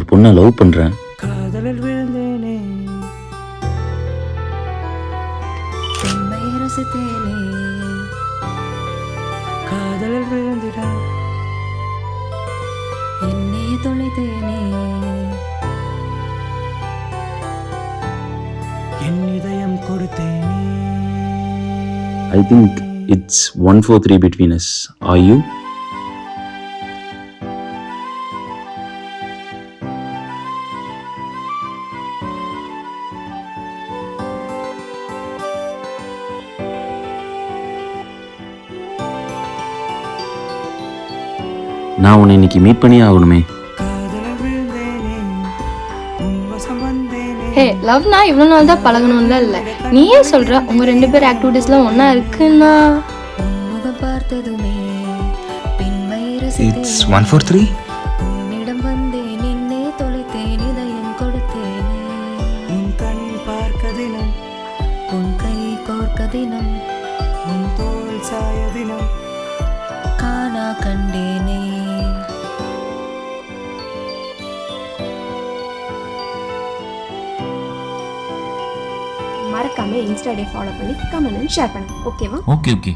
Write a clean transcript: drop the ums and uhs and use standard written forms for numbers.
பொண்ணை லவ் பண்ணுறேன். காதலில் விழுந்தேனே பெண்மை ரசித்தேனே காதலில் விழுந்திட என்னே தொலைத்தேனே என் இதயம் கொடுத்தேனே. I think it's 1-4-3 between us. Are you? நான் உன்னை இன்னைக்கு மீட் பண்ணியே ஆகணுமே. காதலில் விழுந்தேனே உன் வசம் வந்தேனே. ஹே, லவ்னா இவ்வளோ நாள் தான் பழகணும்ல இல்லை. நீயே சொல்கிற உங்கள் 2 பேர் ஆக்டிவிட்டீஸ்லாம் ஒன்றா இருக்குன்னா. முகம் பார்த்ததுமே பெண்மை It's ரசித்தேனே 1-4-3. உன்னிடம் வந்தேன் என்னே தொலைத்தேன் இதயம் கொடுத்தேனே உன் கண் பார்க்க தினம் உன் கை கோர்க்க தினம் உன் தோல் சாய தினம் காணா கண்டேனே மறக்காம இன்ஸ்டாடே ஃபாலோ பண்ணி கமெண்ட் ஷேர் பண்ணுங்க. ஓகேவா? Okay.